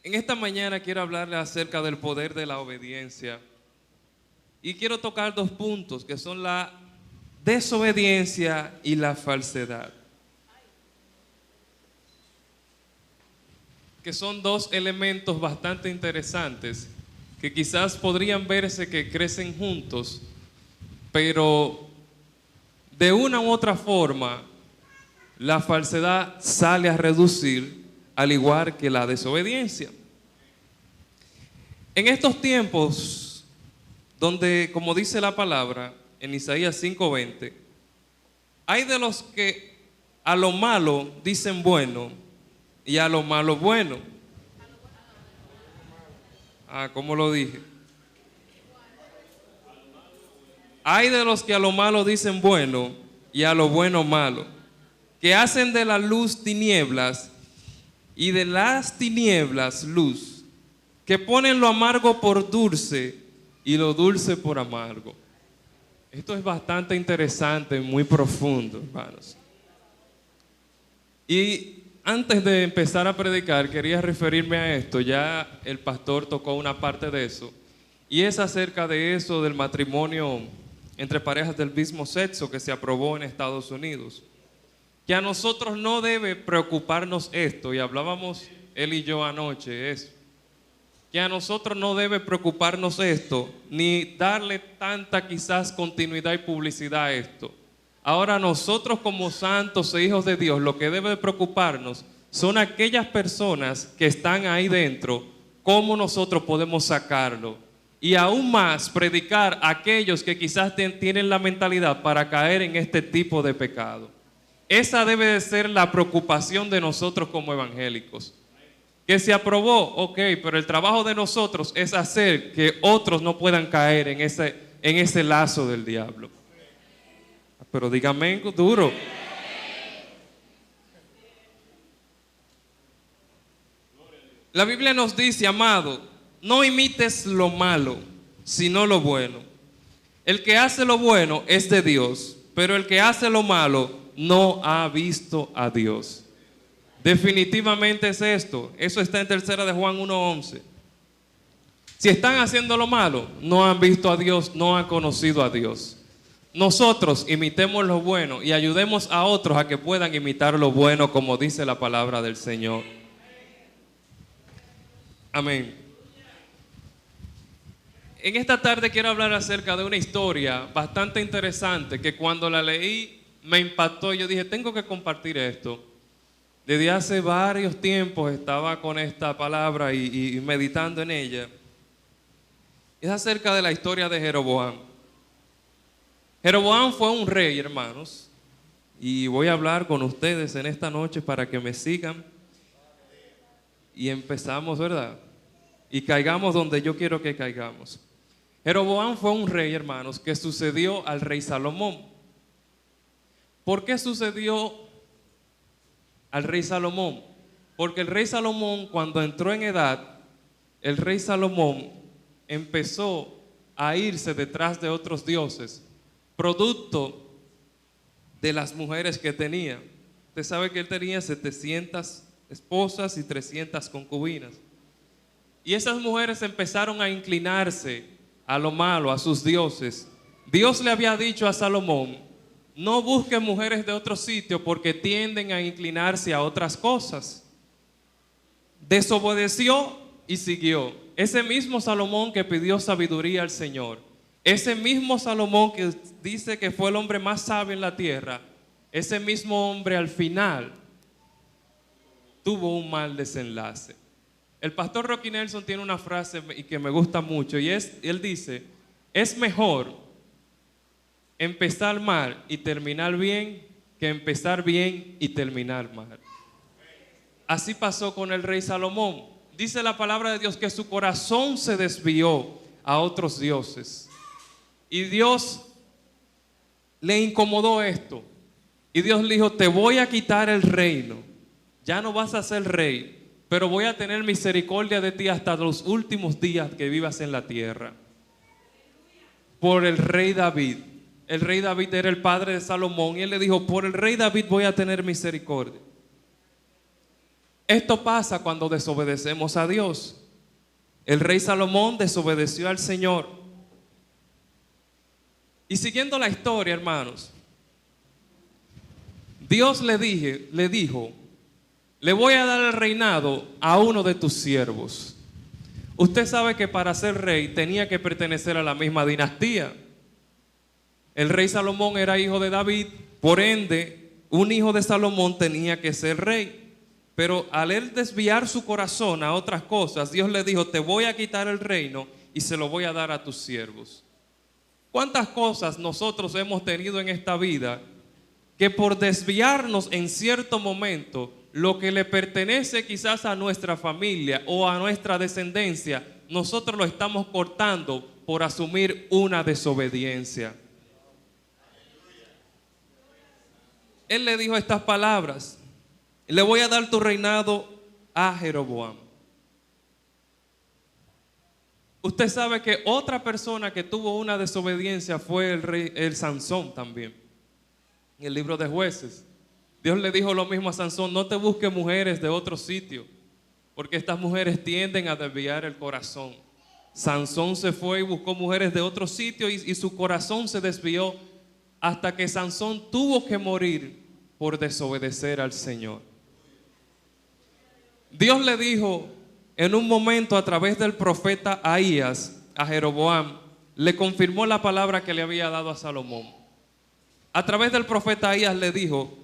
En esta mañana quiero hablarles acerca del poder de la obediencia y quiero tocar dos puntos que son la desobediencia y la falsedad, que son dos elementos bastante interesantes que quizás podrían verse que crecen juntos, pero de una u otra forma la falsedad sale a reducir al igual que la desobediencia. En estos tiempos, donde, como dice la palabra en Isaías 5:20, hay de los que a lo malo dicen bueno y a lo malo bueno. ¿Cómo lo dije? Hay de los que a lo malo dicen bueno y a lo bueno malo, que hacen de la luz tinieblas y de las tinieblas luz, que ponen lo amargo por dulce y lo dulce por amargo. Esto es bastante interesante, muy profundo, hermanos. Y antes de empezar a predicar, quería referirme a esto. Ya el pastor tocó una parte de eso, y es acerca de eso del matrimonio entre parejas del mismo sexo que se aprobó en Estados Unidos. Que a nosotros no debe preocuparnos esto, y hablábamos él y yo anoche eso, que a nosotros no debe preocuparnos esto, ni darle tanta quizás continuidad y publicidad a esto. Ahora nosotros como santos e hijos de Dios, lo que debe preocuparnos son aquellas personas que están ahí dentro, cómo nosotros podemos sacarlo, y aún más predicar a aquellos que quizás tienen la mentalidad para caer en este tipo de pecado. Esa debe de ser la preocupación de nosotros como evangélicos. Que se aprobó, ok, pero el trabajo de nosotros es hacer que otros no puedan caer en ese lazo del diablo. Pero dígame duro. La Biblia nos dice, amado, no imites lo malo, sino lo bueno. El que hace lo bueno es de Dios, pero el que hace lo malo no ha visto a Dios. Definitivamente es esto. Eso está en 3 de Juan 1:11. Si están haciendo lo malo, no han visto a Dios, no han conocido a Dios. Nosotros imitemos lo bueno y ayudemos a otros a que puedan imitar lo bueno, como dice la palabra del Señor. Amén. En esta tarde quiero hablar acerca de una historia bastante interesante que cuando la leí me impactó. Yo dije, tengo que compartir esto. Desde hace varios tiempos estaba con esta palabra y meditando en ella. Es acerca de la historia de Jeroboam. Jeroboam fue un rey, hermanos, y voy a hablar con ustedes en esta noche para que me sigan y empezamos, ¿verdad? Y caigamos donde yo quiero que caigamos. Jeroboam fue un rey, hermanos, que sucedió al rey Salomón. ¿Por qué sucedió al rey Salomón? Porque el rey Salomón, cuando entró en edad, el rey Salomón empezó a irse detrás de otros dioses, producto de las mujeres que tenía. Usted sabe que él tenía 700 esposas y 300 concubinas. Y esas mujeres empezaron a inclinarse a lo malo, a sus dioses. Dios le había dicho a Salomón, no busque mujeres de otro sitio porque tienden a inclinarse a otras cosas. Desobedeció y siguió. Ese mismo Salomón que pidió sabiduría al Señor, ese mismo Salomón que dice que fue el hombre más sabio en la tierra, ese mismo hombre al final tuvo un mal desenlace. El pastor Rocky Nelson tiene una frase que me gusta mucho y él dice, es mejor empezar mal y terminar bien que empezar bien y terminar mal. Así pasó con el rey Salomón. Dice la palabra de Dios que su corazón se desvió a otros dioses. Y Dios le incomodó esto. Y Dios le dijo, te voy a quitar el reino. Ya no vas a ser rey, pero voy a tener misericordia de ti hasta los últimos días que vivas en la tierra. Por el rey David. El rey David era el padre de Salomón y él le dijo, por el rey David voy a tener misericordia. Esto pasa cuando desobedecemos a Dios. El rey Salomón desobedeció al Señor. Y siguiendo la historia, hermanos, Dios le dijo, le voy a dar el reinado a uno de tus siervos. Usted sabe que para ser rey tenía que pertenecer a la misma dinastía. El rey Salomón era hijo de David, por ende, un hijo de Salomón tenía que ser rey. Pero al él desviar su corazón a otras cosas, Dios le dijo, te voy a quitar el reino y se lo voy a dar a tus siervos. ¿Cuántas cosas nosotros hemos tenido en esta vida que por desviarnos en cierto momento, lo que le pertenece quizás a nuestra familia o a nuestra descendencia, nosotros lo estamos cortando por asumir una desobediencia? Él le dijo estas palabras: le voy a dar tu reinado a Jeroboam. Usted sabe que otra persona que tuvo una desobediencia fue el Sansón también. En el libro de Jueces, Dios le dijo lo mismo a Sansón: no te busques mujeres de otro sitio, porque estas mujeres tienden a desviar el corazón. Sansón se fue y buscó mujeres de otro sitio y su corazón se desvió hasta que Sansón tuvo que morir por desobedecer al Señor. Dios le dijo en un momento a través del profeta Ahías a Jeroboam, le confirmó la palabra que le había dado a Salomón. A través del profeta Ahías le dijo: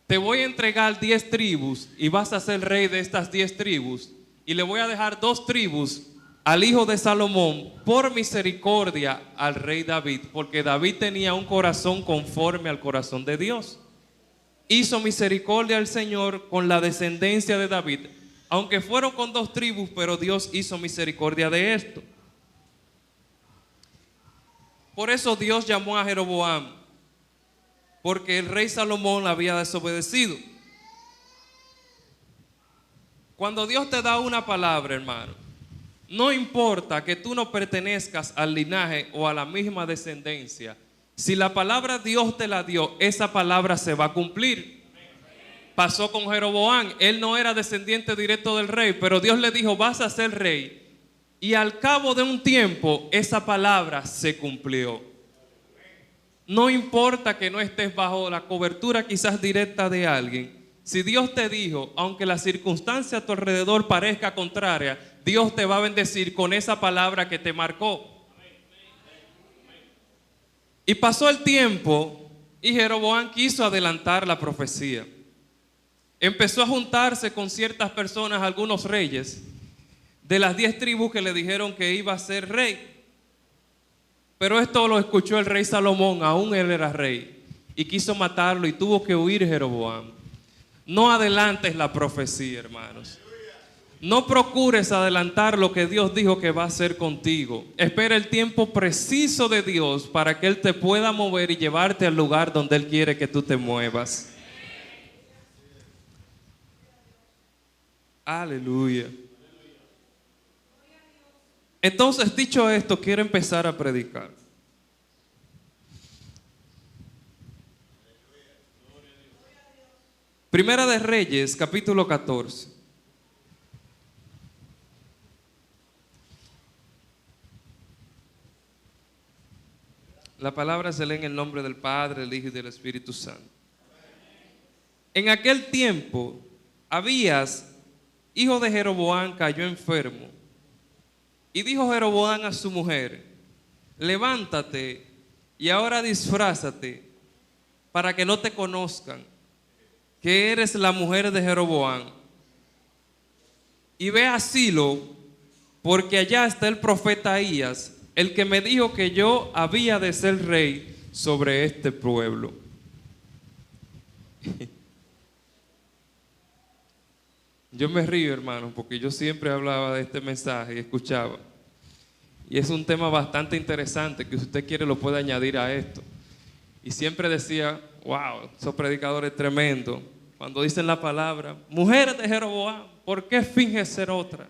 te voy a entregar 10 tribus y vas a ser rey de estas 10 tribus, y le voy a dejar 2 tribus al hijo de Salomón por misericordia al rey David, porque David tenía un corazón conforme al corazón de Dios. Hizo misericordia al Señor con la descendencia de David, aunque fueron con 2 tribus, pero Dios hizo misericordia de esto. Por eso Dios llamó a Jeroboam, porque el rey Salomón había desobedecido. Cuando Dios te da una palabra, hermano, no importa que tú no pertenezcas al linaje o a la misma descendencia, si la palabra Dios te la dio, esa palabra se va a cumplir. Pasó con Jeroboam. Él no era descendiente directo del rey, pero Dios le dijo: vas a ser rey. Y al cabo de un tiempo, esa palabra se cumplió. No importa que no estés bajo la cobertura quizás directa de alguien. Si Dios te dijo, aunque la circunstancia a tu alrededor parezca contraria, Dios te va a bendecir con esa palabra que te marcó. Y pasó el tiempo y Jeroboam quiso adelantar la profecía. Empezó a juntarse con ciertas personas, algunos reyes, de las 10 tribus que le dijeron que iba a ser rey. Pero esto lo escuchó el rey Salomón, aún él era rey, y quiso matarlo y tuvo que huir Jeroboam. No adelantes la profecía, hermanos. No procures adelantar lo que Dios dijo que va a hacer contigo. Espera el tiempo preciso de Dios para que Él te pueda mover y llevarte al lugar donde Él quiere que tú te muevas. Aleluya. Entonces, dicho esto, quiero empezar a predicar. Primera de Reyes, capítulo 14. La palabra se lee en el nombre del Padre, del Hijo y del Espíritu Santo. En aquel tiempo, Abías, hijo de Jeroboam, cayó enfermo. Y dijo Jeroboam a su mujer: levántate y ahora disfrázate para que no te conozcan que eres la mujer de Jeroboam. Y ve a Silo, porque allá está el profeta Ahías, el que me dijo que yo había de ser rey sobre este pueblo. Yo me río, hermano, porque yo siempre hablaba de este mensaje y escuchaba. Y es un tema bastante interesante que si usted quiere lo puede añadir a esto. Y siempre decía: wow, esos predicadores tremendos. Cuando dicen la palabra, mujeres de Jeroboam, ¿por qué finges ser otra?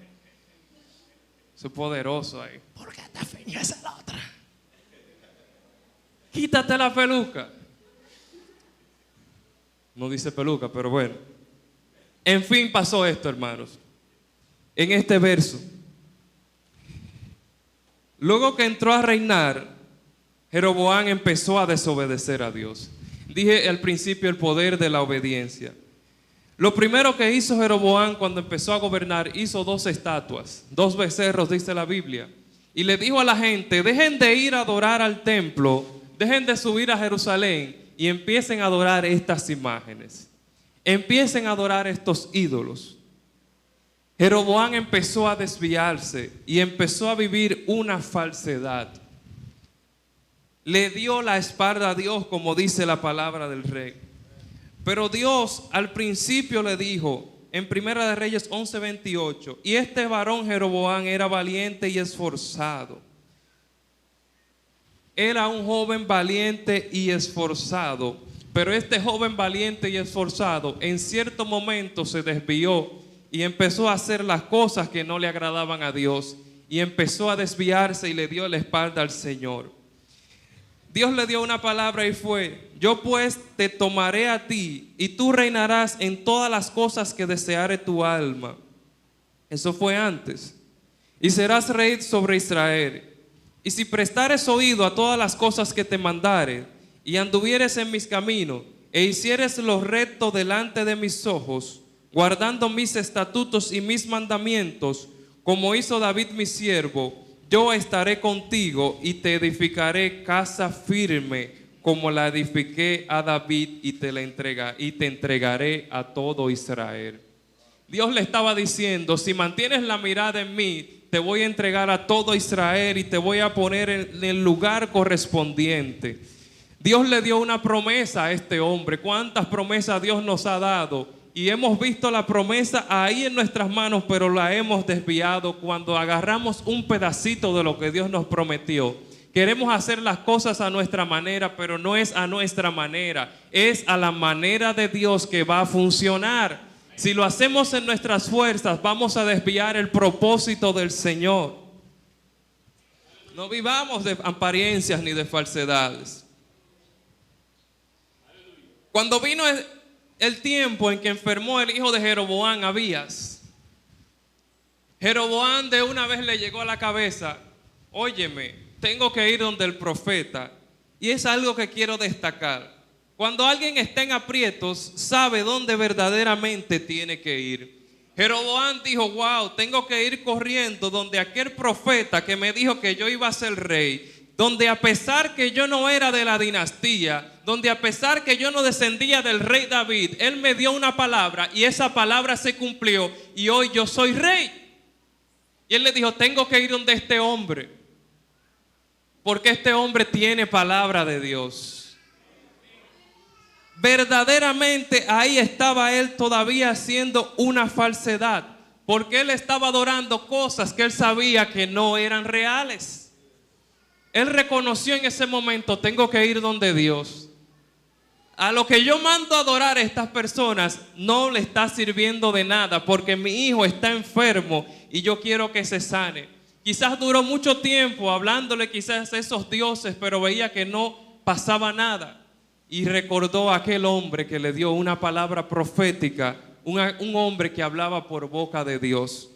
Eso es poderoso ahí. ¿Por qué te finges ser otra? Quítate la peluca. No dice peluca, pero bueno. En fin, pasó esto, hermanos. En este verso. Luego que entró a reinar, Jeroboam empezó a desobedecer a Dios. Dije al principio el poder de la obediencia. Lo primero que hizo Jeroboam cuando empezó a gobernar, hizo 2 estatuas, 2 becerros, dice la Biblia. Y le dijo a la gente, dejen de ir a adorar al templo, dejen de subir a Jerusalén y empiecen a adorar estas imágenes. Empiecen a adorar estos ídolos. Jeroboam empezó a desviarse y empezó a vivir una falsedad. Le dio la espalda a Dios, como dice la palabra del rey. Pero Dios al principio le dijo, en Primera de Reyes 11:28, y este varón Jeroboam era valiente y esforzado. Era un joven valiente y esforzado, pero este joven valiente y esforzado en cierto momento se desvió y empezó a hacer las cosas que no le agradaban a Dios y empezó a desviarse y le dio la espalda al Señor. Dios le dio una palabra y fue, yo pues te tomaré a ti y tú reinarás en todas las cosas que deseare tu alma. Eso fue antes. Y serás rey sobre Israel. Y si prestares oído a todas las cosas que te mandare y anduvieres en mis caminos e hicieres lo recto delante de mis ojos, guardando mis estatutos y mis mandamientos, como hizo David mi siervo, yo estaré contigo y te edificaré casa firme como la edifiqué a David y te entregaré a todo Israel. Dios le estaba diciendo, si mantienes la mirada en mí, te voy a entregar a todo Israel y te voy a poner en el lugar correspondiente. Dios le dio una promesa a este hombre. ¿Cuántas promesas Dios nos ha dado? Y hemos visto la promesa ahí en nuestras manos, pero la hemos desviado. Cuando agarramos un pedacito de lo que Dios nos prometió, queremos hacer las cosas a nuestra manera, pero no es a nuestra manera, es a la manera de Dios que va a funcionar. Si lo hacemos en nuestras fuerzas, vamos a desviar el propósito del Señor. No vivamos de apariencias ni de falsedades. Cuando vino el tiempo en que enfermó el hijo de Jeroboam, Abías, Jeroboam de una vez le llegó a la cabeza, óyeme, tengo que ir donde el profeta. Y es algo que quiero destacar. Cuando alguien está en aprietos, sabe dónde verdaderamente tiene que ir. Jeroboam dijo, wow, tengo que ir corriendo donde aquel profeta que me dijo que yo iba a ser rey, donde a pesar que yo no era de la dinastía, donde a pesar que yo no descendía del rey David, él me dio una palabra y esa palabra se cumplió y hoy yo soy rey. Y él le dijo, tengo que ir donde este hombre, porque este hombre tiene palabra de Dios. Verdaderamente ahí estaba él todavía haciendo una falsedad, porque él estaba adorando cosas que él sabía que no eran reales. Él reconoció en ese momento, tengo que ir donde Dios. A lo que yo mando a adorar a estas personas no le está sirviendo de nada, porque mi hijo está enfermo y yo quiero que se sane. Quizás duró mucho tiempo hablándole quizás a esos dioses, pero veía que no pasaba nada. Y recordó a aquel hombre que le dio una palabra profética, un hombre que hablaba por boca de Dios.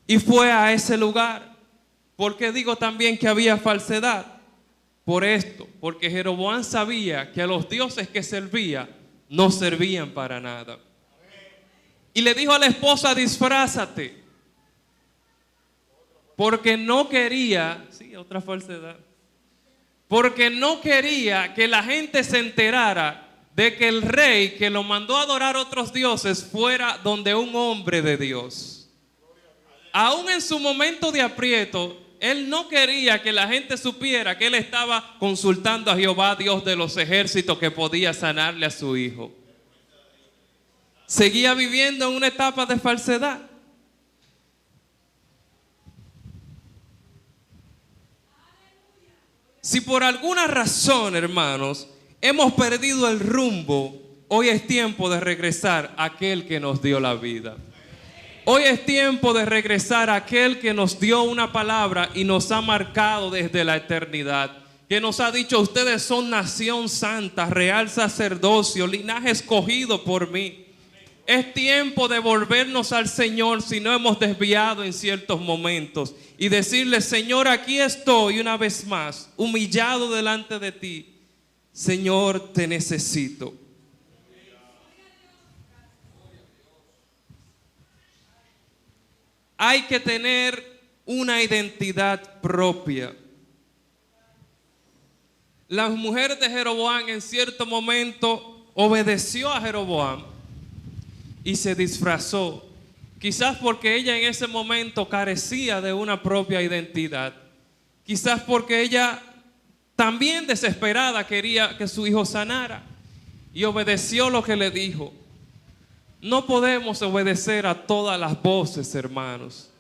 Y fue a ese lugar. ¿Por qué digo también que había falsedad? Por esto, porque Jeroboam sabía que a los dioses que servía no servían para nada. Y le dijo a la esposa, disfrázate. Porque no quería, sí, otra falsedad. Porque no quería que la gente se enterara de que el rey que lo mandó a adorar a otros dioses fuera donde un hombre de Dios. Aún en su momento de aprieto, él no quería que la gente supiera que él estaba consultando a Jehová, Dios de los ejércitos, que podía sanarle a su hijo. Seguía viviendo en una etapa de falsedad. Si por alguna razón, hermanos, hemos perdido el rumbo, hoy es tiempo de regresar a aquel que nos dio la vida. Hoy es tiempo de regresar a aquel que nos dio una palabra y nos ha marcado desde la eternidad. Que nos ha dicho, ustedes son nación santa, real sacerdocio, linaje escogido por mí. Es tiempo de volvernos al Señor si no hemos desviado en ciertos momentos y decirle: Señor, aquí estoy una vez más, humillado delante de ti. Señor, te necesito. Hay que tener una identidad propia. La mujer de Jeroboam en cierto momento obedeció a Jeroboam y se disfrazó, quizás porque ella en ese momento carecía de una propia identidad, quizás porque ella también desesperada quería que su hijo sanara y obedeció lo que le dijo. No podemos obedecer a todas las voces, hermanos.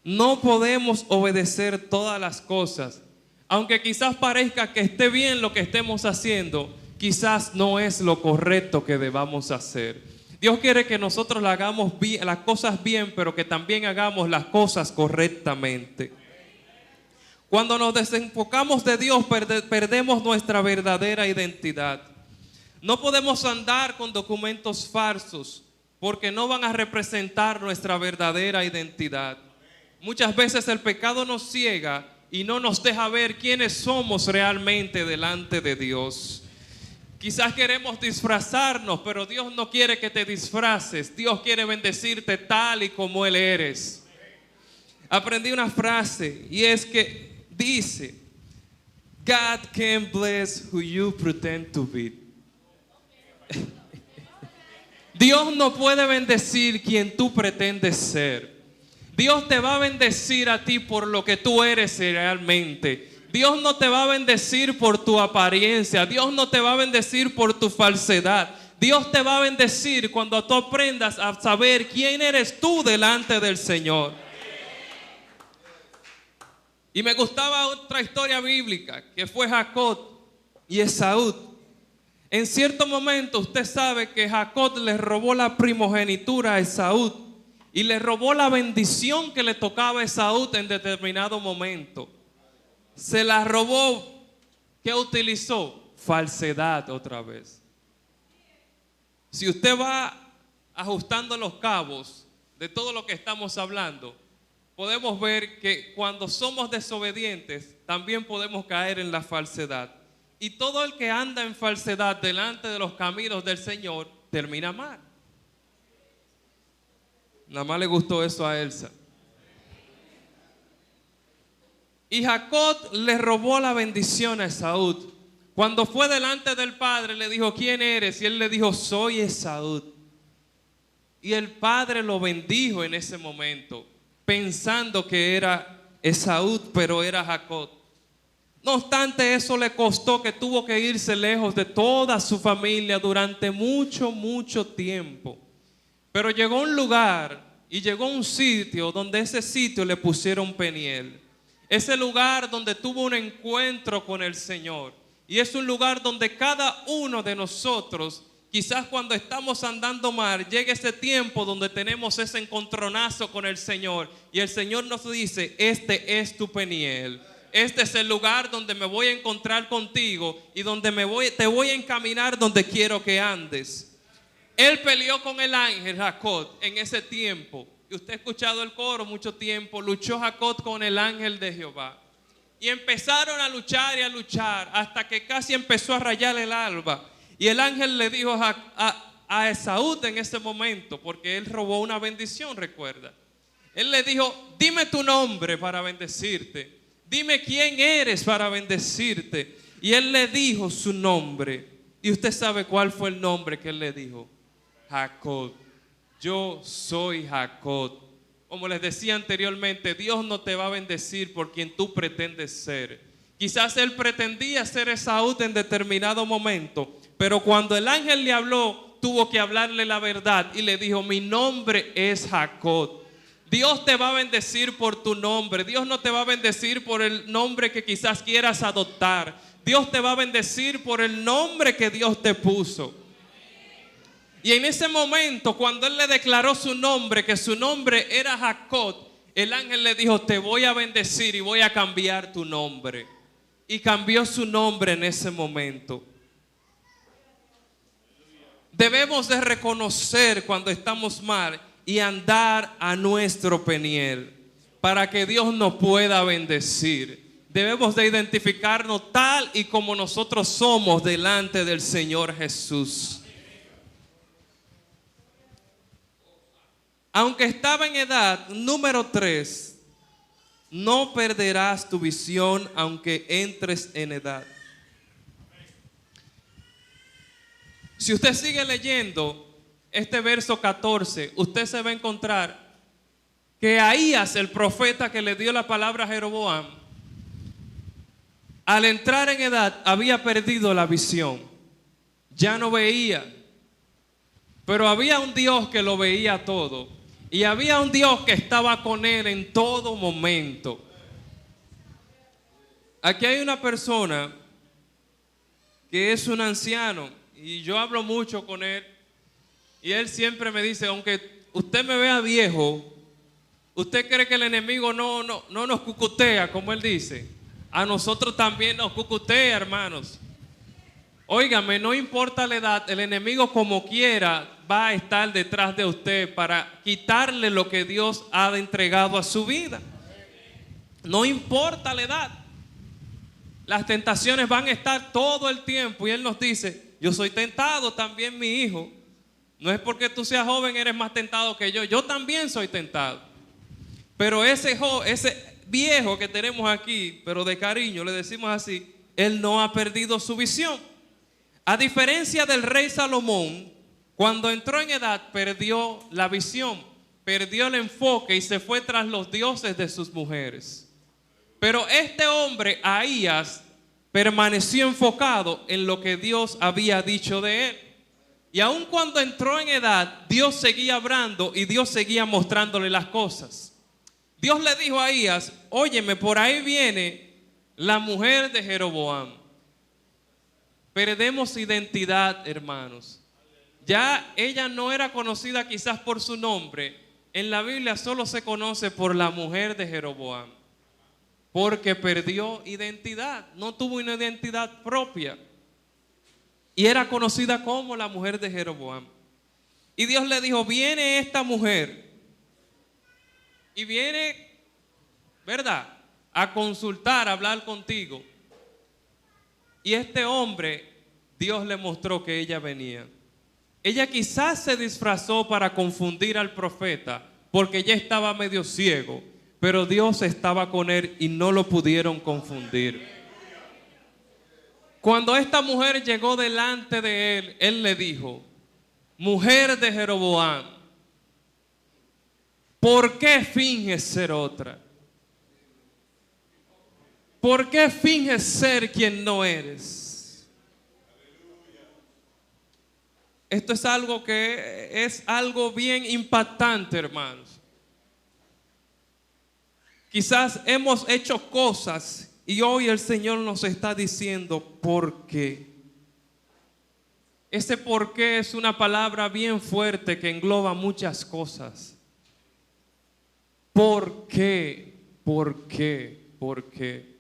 No podemos obedecer todas las cosas. Aunque quizás parezca que esté bien lo que estemos haciendo, quizás no es lo correcto que debamos hacer. Dios quiere que nosotros hagamos bien, las cosas bien, pero que también hagamos las cosas correctamente. Cuando nos desenfocamos de Dios, perdemos nuestra verdadera identidad. No podemos andar con documentos falsos, porque no van a representar nuestra verdadera identidad. Muchas veces el pecado nos ciega y no nos deja ver quiénes somos realmente delante de Dios. Quizás queremos disfrazarnos, pero Dios no quiere que te disfraces. Dios quiere bendecirte tal y como Él eres. Aprendí una frase y es que dice: God can bless who you pretend to be. Dios no puede bendecir quien tú pretendes ser. Dios te va a bendecir a ti por lo que tú eres realmente. Dios no te va a bendecir por tu apariencia. Dios no te va a bendecir por tu falsedad. Dios te va a bendecir cuando tú aprendas a saber quién eres tú delante del Señor. Y me gustaba otra historia bíblica que fue Jacob y Esaú. En cierto momento usted sabe que Jacob le robó la primogenitura a Esaú y le robó la bendición que le tocaba a Esaú en determinado momento. Se la robó. ¿Qué utilizó? Falsedad otra vez. Si usted va ajustando los cabos de todo lo que estamos hablando, podemos ver que cuando somos desobedientes también podemos caer en la falsedad. Y todo el que anda en falsedad delante de los caminos del Señor termina mal. Nada más le gustó eso a Elsa. Y Jacob le robó la bendición a Esaú. Cuando fue delante del padre le dijo: ¿quién eres? Y él le dijo: soy Esaú. Y el padre lo bendijo en ese momento, pensando que era Esaú, pero era Jacob. No obstante, eso le costó que tuvo que irse lejos de toda su familia durante mucho tiempo. Pero llegó a un lugar y llegó a un sitio donde ese sitio le pusieron Peniel. Ese lugar donde tuvo un encuentro con el Señor. Y es un lugar donde cada uno de nosotros, quizás cuando estamos andando mal, llega ese tiempo donde tenemos ese encontronazo con el Señor. Y el Señor nos dice: este es tu Peniel. Este es el lugar donde me voy a encontrar contigo y donde te voy a encaminar donde quiero que andes. Él peleó con el ángel Jacob en ese tiempo. Y usted ha escuchado el coro mucho tiempo. Luchó Jacob con el ángel de Jehová. Y empezaron a luchar y a luchar hasta que casi empezó a rayar el alba. Y el ángel le dijo a Esaú en ese momento, porque él robó una bendición, recuerda. Él le dijo: dime tu nombre para bendecirte. Dime quién eres para bendecirte. Y él le dijo su nombre. Y usted sabe cuál fue el nombre que él le dijo: Jacob. Yo soy Jacob. Como les decía anteriormente, Dios no te va a bendecir por quien tú pretendes ser. Quizás él pretendía ser Esaú en determinado momento, pero cuando el ángel le habló, tuvo que hablarle la verdad y le dijo: mi nombre es Jacob. Dios te va a bendecir por tu nombre. Dios no te va a bendecir por el nombre que quizás quieras adoptar. Dios te va a bendecir por el nombre que Dios te puso. Y en ese momento, cuando él le declaró su nombre, que su nombre era Jacob, el ángel le dijo: te voy a bendecir y voy a cambiar tu nombre. Y cambió su nombre en ese momento. Debemos de reconocer cuando estamos mal y andar a nuestro peniel para que Dios nos pueda bendecir. Debemos de identificarnos tal y como nosotros somos delante del Señor Jesús. Aunque estaba en edad, número 3, no perderás tu visión aunque entres en edad. Si usted sigue leyendo este verso 14, usted se va a encontrar que Ahías, el profeta que le dio la palabra a Jeroboam, al entrar en edad había perdido la visión, ya no veía, pero había un Dios que lo veía todo y había un Dios que estaba con él en todo momento. Aquí hay una persona que es un anciano y yo hablo mucho con él y él siempre me dice, aunque usted me vea viejo, ¿usted cree que el enemigo no nos cucutea, como él dice? A nosotros también nos cucutea, hermanos. Óigame, no importa la edad, el enemigo como quiera va a estar detrás de usted para quitarle lo que Dios ha entregado a su vida. No importa la edad. Las tentaciones van a estar todo el tiempo y él nos dice, yo soy tentado también, mi hijo. No es porque tú seas joven eres más tentado que yo también soy tentado. Pero ese viejo que tenemos aquí, pero de cariño le decimos así, él no ha perdido su visión. A diferencia del rey Salomón, cuando entró en edad perdió la visión, perdió el enfoque y se fue tras los dioses de sus mujeres. Pero este hombre, Ahías, permaneció enfocado en lo que Dios había dicho de él. Y aun cuando entró en edad, Dios seguía hablando y Dios seguía mostrándole las cosas. Dios le dijo a Ahías, óyeme, por ahí viene la mujer de Jeroboam. Perdemos identidad, hermanos. Ya ella no era conocida quizás por su nombre. En la Biblia solo se conoce por la mujer de Jeroboam. Porque perdió identidad, no tuvo una identidad propia. Y era conocida como la mujer de Jeroboam. Y Dios le dijo, viene esta mujer. Y viene, ¿verdad?, a consultar, a hablar contigo. Y este hombre, Dios le mostró que ella venía. Ella quizás se disfrazó para confundir al profeta, porque ya estaba medio ciego, pero Dios estaba con él y no lo pudieron confundir. Cuando esta mujer llegó delante de él, él le dijo, mujer de Jeroboam, ¿por qué finges ser otra? ¿Por qué finges ser quien no eres? Esto es algo bien impactante, hermanos. Quizás hemos hecho cosas y hoy el Señor nos está diciendo ¿por qué? Ese por qué es una palabra bien fuerte que engloba muchas cosas. ¿Por qué? ¿Por qué? ¿Por qué?